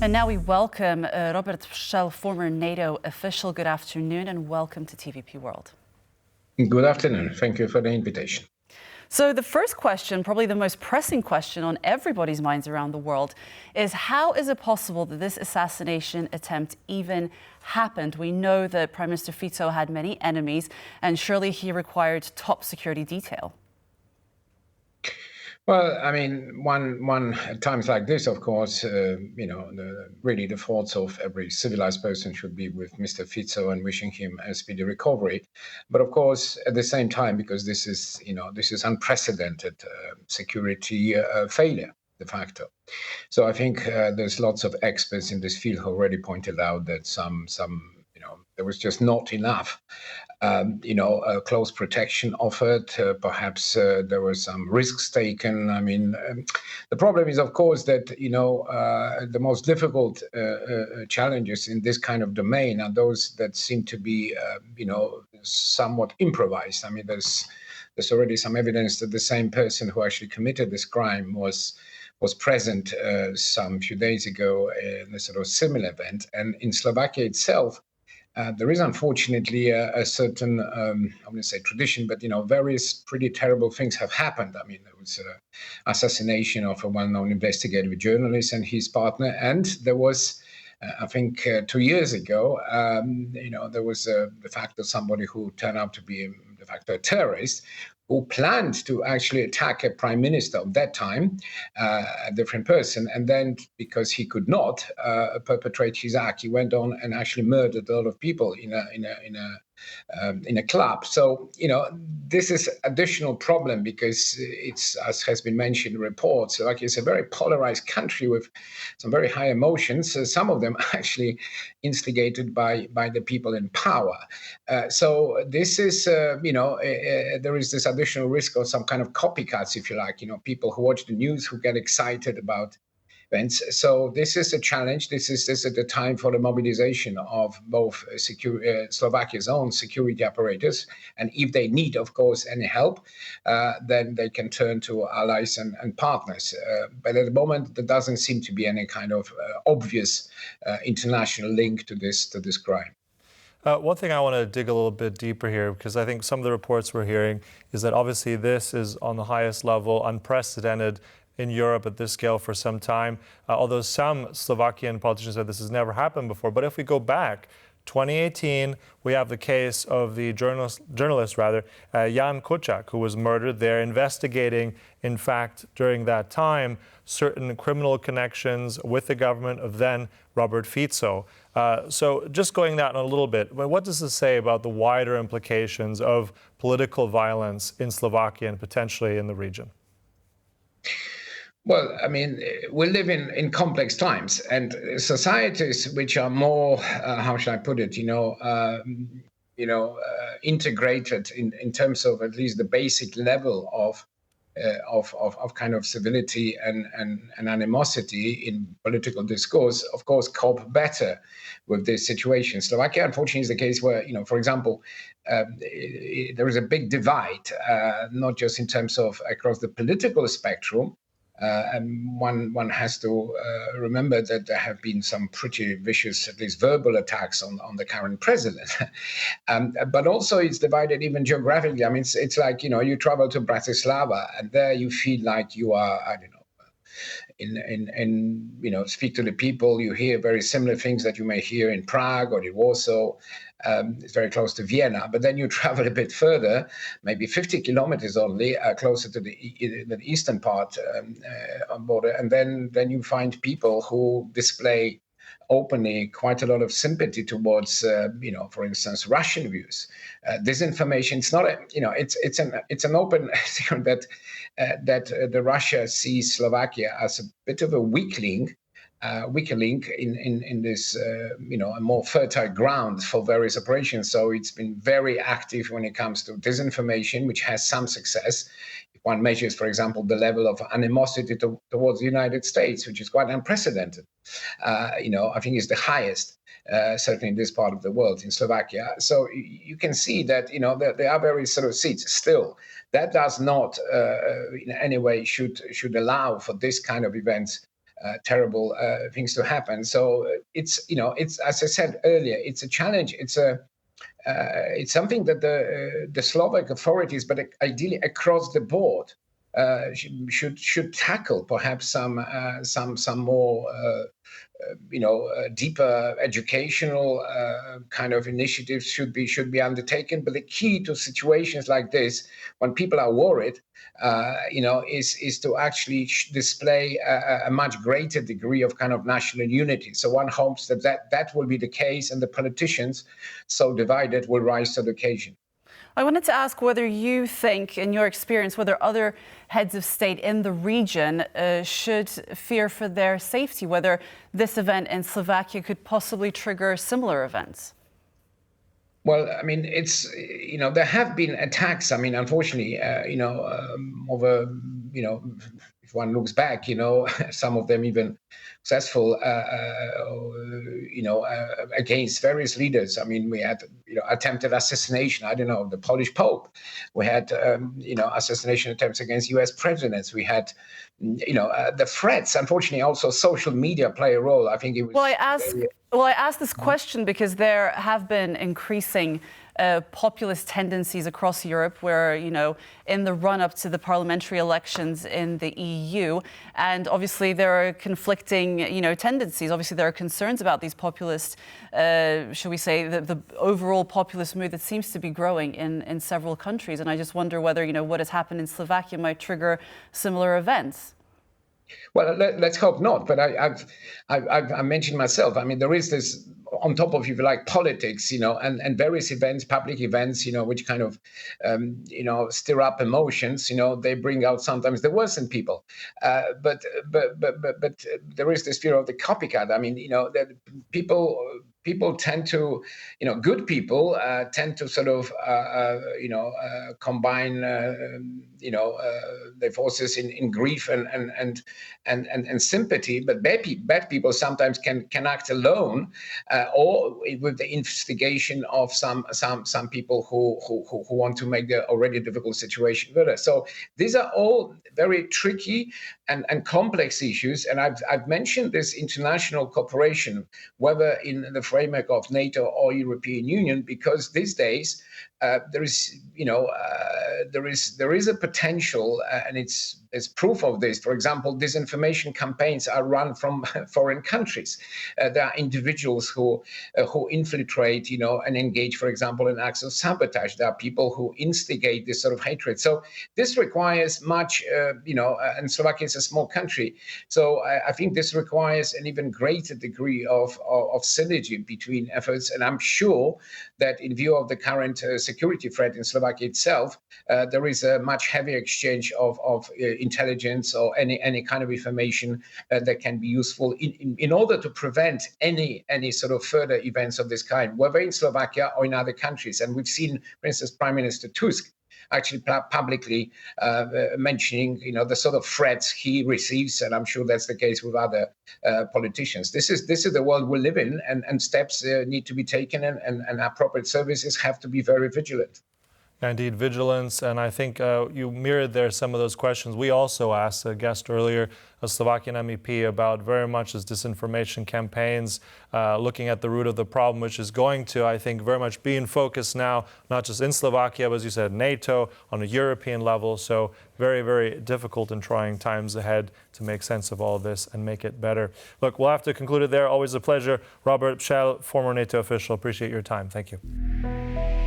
And now we welcome Robert Pszczel, former NATO official. Good afternoon and welcome to TVP World. Good afternoon. Thank you for the invitation. So the first question, probably the most pressing question on everybody's minds around the world, is how is it possible that this assassination attempt even happened? We know that Prime Minister Fico had many enemies, and surely he required top security detail. Well, I mean, one at times like this, of course, really the thoughts of every civilized person should be with Mr. Fico and wishing him a speedy recovery. But of course, at the same time, because this is unprecedented security failure de facto. So I think there's lots of experts in this field who already pointed out that there was just not enough close protection offered. Perhaps there were some risks taken. I mean, the problem is, of course, that the most difficult challenges in this kind of domain are those that seem to be somewhat improvised. I mean, there's already some evidence that the same person who actually committed this crime was present some few days ago in a sort of similar event. And in Slovakia itself, there is unfortunately a certain, I wouldn't say tradition, but various pretty terrible things have happened. I mean, there was assassination of a well-known investigative journalist and his partner, and there was, I think, 2 years ago, there was the fact that somebody who turned out to be de facto a terrorist, who planned to actually attack a prime minister of that time, a different person, and then because he could not perpetrate his act, he went on and actually murdered a lot of people in a club. So this is additional problem because it's, as has been mentioned in reports, like it's a very polarized country with some very high emotions. Some of them actually instigated by the people in power. So this is there is this additional risk of some kind of copycats, if you like. People who watch the news who get excited about events. So this is a challenge. This is the time for the mobilization of both Slovakia's own security apparatus, and if they need, of course, any help, then they can turn to allies and partners. But at the moment, there doesn't seem to be any kind of obvious international link to this crime. One thing I want to dig a little bit deeper here, because I think some of the reports we're hearing is that obviously this is on the highest level, unprecedented in Europe at this scale for some time, although some Slovakian politicians said this has never happened before. But if we go back, 2018, we have the case of the journalist, Jan Kuciak, who was murdered. They're investigating, in fact, during that time, certain criminal connections with the government of then Robert Fico. So just going that a little bit, what does this say about the wider implications of political violence in Slovakia and potentially in the region? Well, I mean, we live in complex times, and societies which are more, how should I put it, integrated in terms of at least the basic level of kind of civility and animosity in political discourse, of course, cope better with this situation. Slovakia, unfortunately, is the case where, for example, there is a big divide, not just in terms of across the political spectrum. And one has to remember that there have been some pretty vicious, at least verbal attacks on the current president. But also it's divided even geographically. I mean, it's like, you travel to Bratislava and there you feel like you are, I don't know, speak to the people, you hear very similar things that you may hear in Prague or in Warsaw. It's very close to Vienna, but then you travel a bit further, maybe 50 kilometers only, closer to the eastern part on border, and then you find people who display openly quite a lot of sympathy towards, for instance, Russian views. Disinformation. It's not it's an open that the Russia sees Slovakia as a bit of a weaker link in this, a more fertile ground for various operations. So it's been very active when it comes to disinformation, which has some success. If one measures, for example, the level of animosity towards the United States, which is quite unprecedented, I think is the highest, certainly in this part of the world, in Slovakia. So you can see that, there are various sort of seats still. That does not in any way should allow for this kind of events terrible things to happen. So it's as I said earlier, it's a challenge. It's something that the Slovak authorities, but ideally across the board, should tackle. Perhaps some more deeper educational kind of initiatives should be undertaken. But the key to situations like this, when people are worried, is to actually display a much greater degree of kind of national unity. So one hopes that will be the case, and the politicians, so divided, will rise to the occasion. I wanted to ask whether you think, in your experience, whether other heads of state in the region should fear for their safety, whether this event in Slovakia could possibly trigger similar events. Well, I mean, it's, there have been attacks. I mean, unfortunately, over, if one looks back, some of them even successful, against various leaders. I mean, we had, attempted assassination, I don't know, the Polish Pope. We had, assassination attempts against US presidents. We had, the threats. Unfortunately, also social media play a role. I think it was... Well, I asked this question because there have been increasing populist tendencies across Europe where, in the run-up to the parliamentary elections in the EU, and obviously there are conflicting, tendencies. Obviously there are concerns about these populist, shall we say, the overall populist mood that seems to be growing in several countries. And I just wonder whether, what has happened in Slovakia might trigger similar events. Well, let's hope not. But I mentioned myself. I mean, there is this, on top of, if you like, politics, and various events, public events, which kind of, stir up emotions. They bring out sometimes the worst in people. But there is this fear of the copycat. I mean, that people tend to, good people tend to sort of, combine, their forces in grief and sympathy. But bad people sometimes can act alone, or with the instigation of some people who want to make the already difficult situation better. So these are all very tricky and complex issues. And I've mentioned this international cooperation, whether in the framework of NATO or European Union, because these days there is a potential, and it's proof of this. For example, disinformation campaigns are run from foreign countries. There are individuals who infiltrate, and engage, for example, in acts of sabotage. There are people who instigate this sort of hatred. So this requires much, and Slovakia is a small country. So I think this requires an even greater degree of synergy between efforts. And I'm sure that in view of the current security threat in Slovakia itself, there is a much heavier exchange of intelligence or any kind of information that can be useful in order to prevent any sort of further events of this kind, whether in Slovakia or in other countries. And we've seen, for instance, Prime Minister Tusk actually publicly mentioning, the sort of threats he receives, and I'm sure that's the case with other politicians. This is the world we live in, and steps need to be taken, and appropriate services have to be very vigilant. Indeed, vigilance, and I think you mirrored there some of those questions. We also asked a guest earlier, a Slovakian MEP, about very much as disinformation campaigns, looking at the root of the problem, which is going to, I think, very much be in focus now, not just in Slovakia, but as you said, NATO, on a European level. So very, very difficult and trying times ahead to make sense of all of this and make it better. Look, we'll have to conclude it there. Always a pleasure. Robert Pszczel, former NATO official, appreciate your time. Thank you.